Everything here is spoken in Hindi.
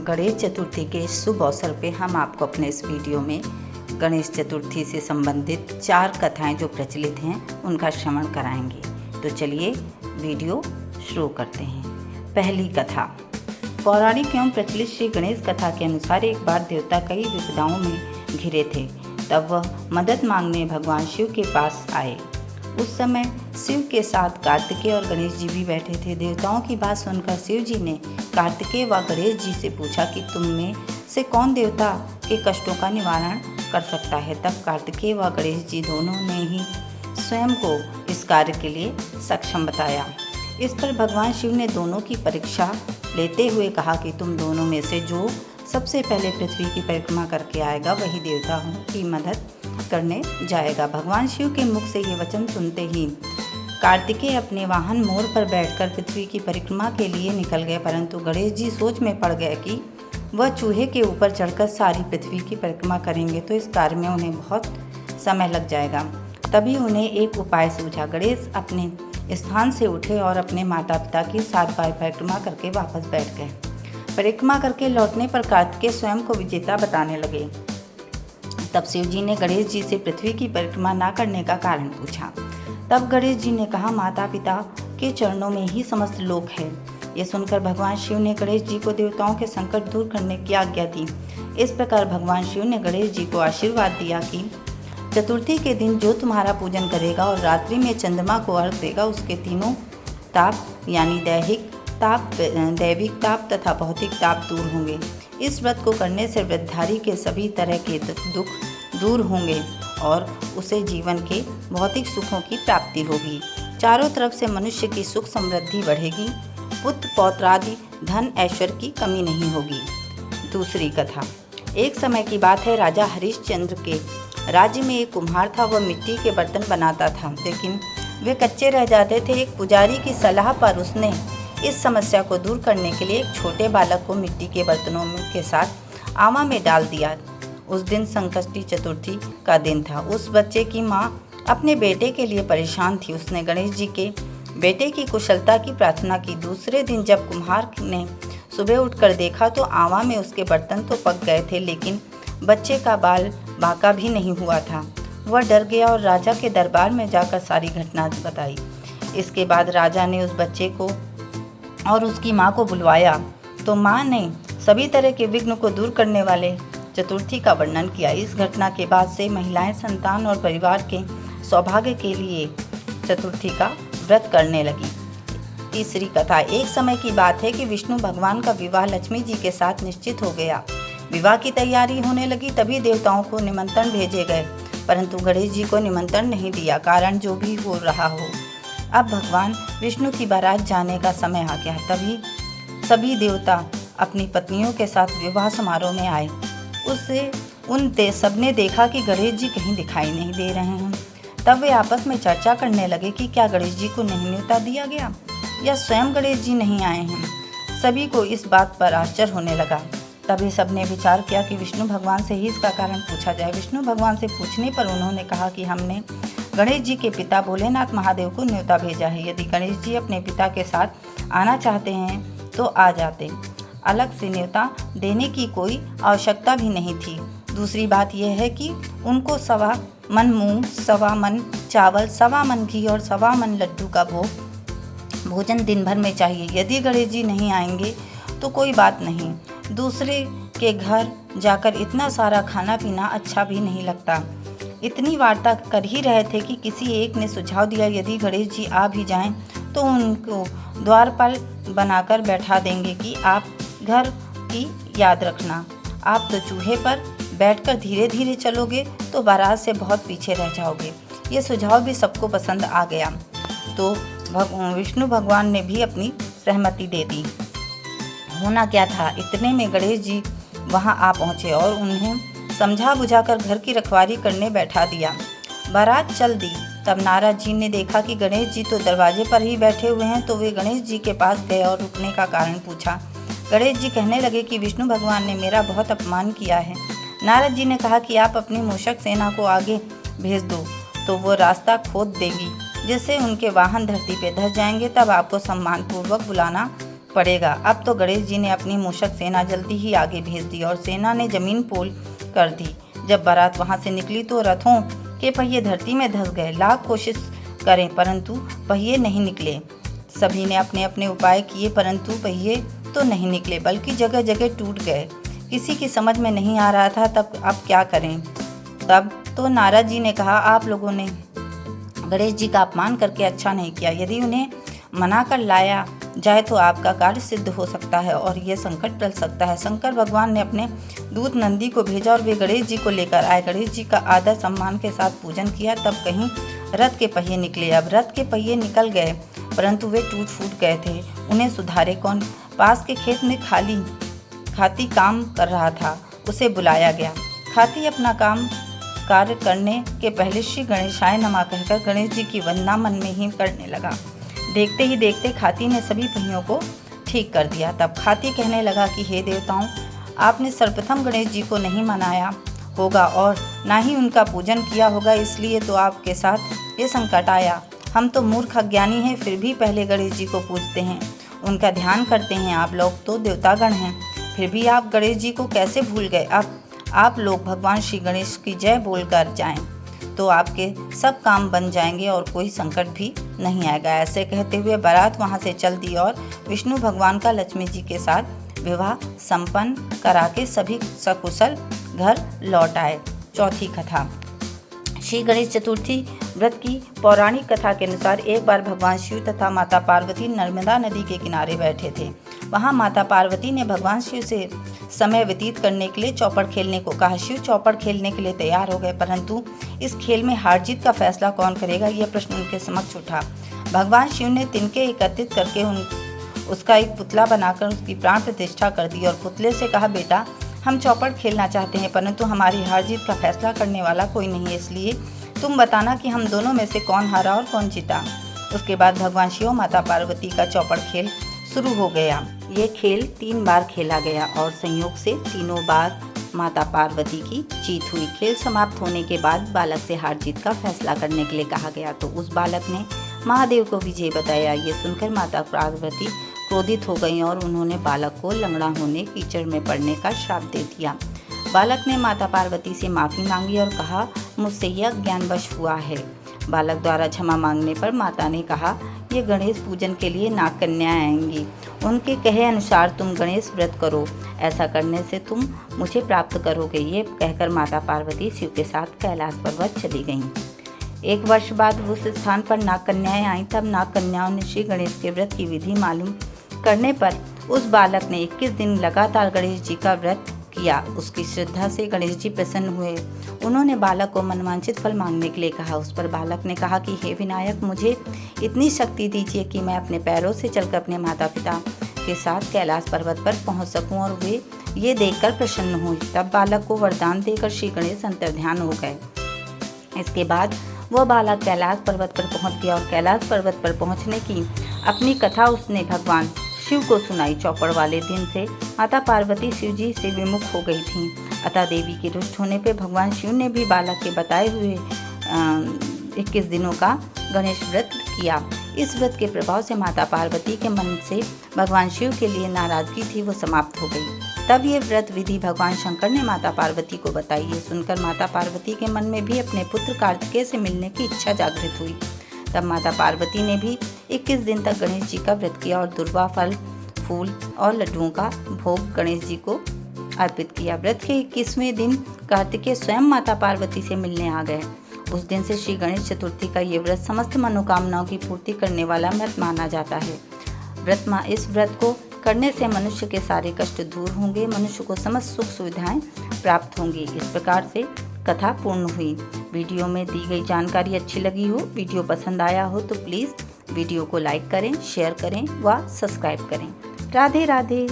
गणेश चतुर्थी के शुभ अवसर पे हम आपको अपने इस वीडियो में गणेश चतुर्थी से संबंधित 4 कथाएं जो प्रचलित हैं उनका श्रवण कराएंगे। तो चलिए वीडियो शुरू करते हैं। पहली कथा। पौराणिक एवं प्रचलित श्री गणेश कथा के अनुसार एक बार देवता कई विपदाओं में घिरे थे। तब वह मदद मांगने भगवान शिव के पास आए। उस समय शिव के साथ कार्तिकेय और गणेश जी भी बैठे थे। देवताओं की बात सुनकर शिव जी ने कार्तिकेय व गणेश जी से पूछा कि तुम में से कौन देवता के कष्टों का निवारण कर सकता है। तब कार्तिकेय व गणेश जी दोनों ने ही स्वयं को इस कार्य के लिए सक्षम बताया। इस पर भगवान शिव ने दोनों की परीक्षा लेते हुए कहा कि तुम दोनों में से जो सबसे पहले पृथ्वी की परिक्रमा करके आएगा वही देवता की मदद करने जाएगा। भगवान शिव के मुख से ये वचन सुनते ही कार्तिकेय अपने वाहन मोर पर बैठकर पृथ्वी की परिक्रमा के लिए निकल गए, परंतु गणेश जी सोच में पड़ गए कि वह चूहे के ऊपर चढ़कर सारी पृथ्वी की परिक्रमा करेंगे तो इस कार्य में उन्हें बहुत समय लग जाएगा। तभी उन्हें एक उपाय सूझा। गणेश अपने स्थान से उठे और अपने माता पिता की 7 बार परिक्रमा करके वापस बैठ गए। परिक्रमा करके लौटने पर कार्तिकेय स्वयं को विजेता बताने लगे। तब शिव जी ने गणेश जी से पृथ्वी की परिक्रमा न करने का कारण पूछा। तब गणेश जी ने कहा, माता पिता के चरणों में ही समस्त लोक है। ये सुनकर भगवान शिव ने गणेश जी को देवताओं के संकट दूर करने की आज्ञा दी। इस प्रकार भगवान शिव ने गणेश जी को आशीर्वाद दिया कि चतुर्थी के दिन जो तुम्हारा पूजन करेगा और रात्रि में चंद्रमा को अर्घ देगा उसके तीनों ताप यानी दैविक ताप तथा भौतिक ताप दूर होंगे। इस व्रत को करने से व्रतधारी के सभी तरह के दुख दूर होंगे और उसे जीवन के भौतिक सुखों की प्राप्ति होगी। चारों तरफ से मनुष्य की सुख समृद्धि बढ़ेगी। पुत्र पौत्रादि धन ऐश्वर्य की कमी नहीं होगी। दूसरी कथा। एक समय की बात है, राजा हरिश्चंद्र के राज्य में एक कुम्हार था। वह मिट्टी के बर्तन बनाता था, लेकिन वे कच्चे रह जाते थे। एक पुजारी की सलाह पर उसने इस समस्या को दूर करने के लिए एक छोटे बालक को मिट्टी के बर्तनों के साथ आवा में डाल दिया। उस दिन संकष्टी चतुर्थी का दिन था। उस बच्चे की माँ अपने बेटे के लिए परेशान थी। उसने गणेश जी के बेटे की कुशलता की प्रार्थना की। दूसरे दिन जब कुम्हार ने सुबह उठकर देखा तो आवा में उसके बर्तन तो पक गए थे, लेकिन बच्चे का बाल बांका भी नहीं हुआ था। वह डर गया और राजा के दरबार में जाकर सारी घटना बताई। इसके बाद राजा ने उस बच्चे को और उसकी माँ को बुलवाया तो माँ ने सभी तरह के विघ्न को दूर करने वाले चतुर्थी का वर्णन किया। इस घटना के बाद से महिलाएं संतान और परिवार के सौभाग्य के लिए चतुर्थी का व्रत करने लगी। तीसरी कथा। एक समय की बात है कि विष्णु भगवान का विवाह लक्ष्मी जी के साथ निश्चित हो गया। विवाह की तैयारी होने लगी, तभी देवताओं को निमंत्रण भेजे गए, परंतु गणेश जी को निमंत्रण नहीं दिया। कारण जो भी हो रहा हो, अब भगवान विष्णु की बारात जाने का समय आ गया। तभी सभी देवता अपनी पत्नियों के साथ विवाह समारोह में आए। सबने देखा कि गणेश जी कहीं दिखाई नहीं दे रहे हैं। तब वे आपस में चर्चा करने लगे कि क्या गणेश जी को नहीं न्योता दिया गया या स्वयं गणेश जी नहीं आए हैं। सभी को इस बात पर आश्चर्य होने लगा। तभी सबने विचार किया कि विष्णु भगवान से ही इसका कारण पूछा जाए। विष्णु भगवान से पूछने पर उन्होंने कहा कि हमने गणेश जी के पिता भोलेनाथ महादेव को न्योता भेजा है। यदि गणेश जी अपने पिता के साथ आना चाहते हैं तो आ जाते। अलग से न्योता देने की कोई आवश्यकता भी नहीं थी। दूसरी बात यह है कि उनको 1.25 मन मूंग, 1.25 मन चावल, 1.25 मन घी और 1.25 मन लड्डू का भोजन दिन भर में चाहिए। यदि गणेश जी नहीं आएंगे तो कोई बात नहीं, दूसरे के घर जाकर इतना सारा खाना पीना अच्छा भी नहीं लगता। इतनी वार्ता कर ही रहे थे कि किसी एक ने सुझाव दिया, यदि गणेश जी आ भी जाएं तो उनको द्वारपाल बनाकर बैठा देंगे कि आप घर की याद रखना। आप तो चूहे पर बैठकर धीरे धीरे चलोगे तो बारात से बहुत पीछे रह जाओगे। ये सुझाव भी सबको पसंद आ गया तो विष्णु भगवान ने भी अपनी सहमति दे दी। होना क्या था, इतने में गणेश जी वहां आ पहुंचे और उन्हें समझा बुझाकर घर की रखवाली करने बैठा दिया। बारात चल दी। तब नारद जी ने देखा कि गणेश जी तो दरवाजे पर ही बैठे हुए हैं, तो वे गणेश जी के पास गए और रुकने का कारण पूछा। गणेश जी कहने लगे कि विष्णु भगवान ने मेरा बहुत अपमान किया है। नारद जी ने कहा कि आप अपनी मूषक सेना को आगे भेज दो तो वो रास्ता खोद देगी, जिससे उनके वाहन धरती पे धस जाएंगे। तब आपको सम्मानपूर्वक बुलाना पड़ेगा। अब तो गणेश जी ने अपनी मूषक सेना जल्दी ही आगे भेज दी और सेना ने जमीन पोल कर दी। जब बारात वहां से निकली तो रथों के पहिए धरती में धंस गए। लाख कोशिश करें परंतु पहिए नहीं निकले। सभी ने अपने अपने उपाय किए परंतु पहिए तो नहीं निकले, बल्कि जगह जगह टूट गए। किसी की समझ में नहीं आ रहा था तब अब क्या करें। तब तो नारद जी ने कहा, आप लोगों ने गणेश जी का अपमान करके अच्छा नहीं किया। यदि उन्हें मना कर लाया जाए तो आपका कार्य सिद्ध हो सकता है और यह संकट टल सकता है। शंकर भगवान ने अपने दूत नंदी को भेजा और वे गणेश जी को लेकर आए। गणेश जी का आदर सम्मान के साथ पूजन किया। तब कहीं रथ के पहिए निकले। अब रथ के पहिए निकल गए परंतु वे टूट फूट गए थे। उन्हें सुधारे कौन। पास के खेत में खाती काम कर रहा था, उसे बुलाया गया। खाती अपना कार्य करने के पहले श्री गणेशाय नमः कहकर गणेश जी की वंदना मन में ही करने लगा। देखते ही देखते खाती ने सभी पहियों को ठीक कर दिया। तब खाती कहने लगा कि हे देवताओं, आपने सर्वप्रथम गणेश जी को नहीं मनाया होगा और ना ही उनका पूजन किया होगा, इसलिए तो आपके साथ ये संकट आया। हम तो मूर्ख अज्ञानी हैं, फिर भी पहले गणेश जी को पूजते हैं, उनका ध्यान करते हैं। आप लोग तो देवतागण हैं, फिर भी आप गणेश जी को कैसे भूल गए। अब आप लोग भगवान श्री गणेश की जय बोलकर जाएं तो आपके सब काम बन जाएंगे और कोई संकट भी नहीं आएगा। ऐसे कहते हुए बारात वहां से चल दी और विष्णु भगवान का लक्ष्मी जी के साथ विवाह संपन्न करा के सभी सकुशल घर लौट आए। चौथी कथा। श्री गणेश चतुर्थी व्रत की पौराणिक कथा के अनुसार एक बार भगवान शिव तथा माता पार्वती नर्मदा नदी के किनारे बैठे थे। वहां माता पार्वती ने भगवान शिव से समय व्यतीत करने के लिए चौपड़ खेलने को कहा। शिव चौपड़ खेलने के लिए तैयार हो गए परंतु इस खेल में हार जीत का फैसला कौन करेगा, यह प्रश्न उनके समक्ष उठा। भगवान शिव ने तिनके एकत्रित करके उसका एक पुतला बनाकर उसकी प्राण प्रतिष्ठा कर दी और पुतले से कहा, बेटा हम चौपड़ खेलना चाहते हैं परंतु हमारी हार जीत का फैसला करने वाला कोई नहीं है, इसलिए तुम बताना कि हम दोनों में से कौन हारा और कौन जीता। उसके बाद भगवान शिव माता पार्वती का चौपड़ खेल शुरू हो गया। ये खेल 3 बार खेला गया और संयोग से तीनों बार माता पार्वती की जीत हुई। खेल समाप्त होने के बाद बालक से हार जीत का फैसला करने के लिए कहा गया तो उस बालक ने महादेव को विजय बताया। ये सुनकर माता पार्वती क्रोधित हो गई और उन्होंने बालक को लंगड़ा होने, कीचड़ में पड़ने का श्राप दे दिया। बालक ने माता पार्वती से माफ़ी मांगी और कहा, मुझसे यह ज्ञानवश हुआ है। बालक द्वारा क्षमा मांगने पर माता ने कहा, ये गणेश पूजन के लिए नाग कन्याएं आएंगी, उनके कहे अनुसार तुम गणेश व्रत करो, ऐसा करने से तुम मुझे प्राप्त करोगे। ये कहकर माता पार्वती शिव के साथ कैलाश पर्वत चली गईं। 1 वर्ष बाद उस स्थान पर नाग कन्याएं आईं। तब नाग कन्याओं ने श्री गणेश के व्रत की विधि मालूम करने पर उस बालक ने 21 दिन लगातार गणेश जी का व्रत किया। उसकी श्रद्धा से गणेश जी प्रसन्न हुए। उन्होंने बालक को मनवांछित फल मांगने के लिए कहा। उस पर बालक ने कहा कि हे विनायक, मुझे इतनी शक्ति दीजिए कि मैं अपने पैरों से चलकर अपने माता पिता के साथ कैलाश पर्वत पर पहुंच सकूं और वे ये देखकर प्रसन्न हुए। तब बालक को वरदान देकर श्री गणेश अंतर्ध्यान हो गए। इसके बाद वह बालक कैलाश पर्वत पर पहुंच गया और कैलाश पर्वत पर पहुंचने की अपनी कथा उसने भगवान शिव को सुनाई। चौपड़ वाले दिन से माता पार्वती शिव जी से विमुख हो गई थीं। अतः देवी के रुष्ट होने पर भगवान शिव ने भी बालक के बताए हुए 21 दिनों का गणेश व्रत किया। इस व्रत के प्रभाव से माता पार्वती के मन से भगवान शिव के लिए नाराजगी थी, वो समाप्त हो गई। तब ये व्रत विधि भगवान शंकर ने माता पार्वती को बताई। ये सुनकर माता पार्वती के मन में भी अपने पुत्र कार्तिकेय से मिलने की इच्छा जागृत हुई। तब माता पार्वती ने भी 21 दिन तक गणेश जी का व्रत किया और दुर्वा फल, फूल और लड्डुओं का भोग गणेश जी को अर्पित किया। व्रत के 21वें दिन कार्तिकेय स्वयं माता पार्वती से मिलने आ गए। उस दिन से श्री गणेश चतुर्थी का ये व्रत समस्त मनोकामनाओं की पूर्ति करने वाला व्रत माना जाता है। इस व्रत को करने से मनुष्य के सारे कष्ट दूर होंगे, मनुष्य को समस्त सुख सुविधाएं प्राप्त होंगी। इस प्रकार से कथा पूर्ण हुई। वीडियो में दी गई जानकारी अच्छी लगी हो, वीडियो पसंद आया हो तो प्लीज़ वीडियो को लाइक करें, शेयर करें व सब्सक्राइब करें। राधे राधे।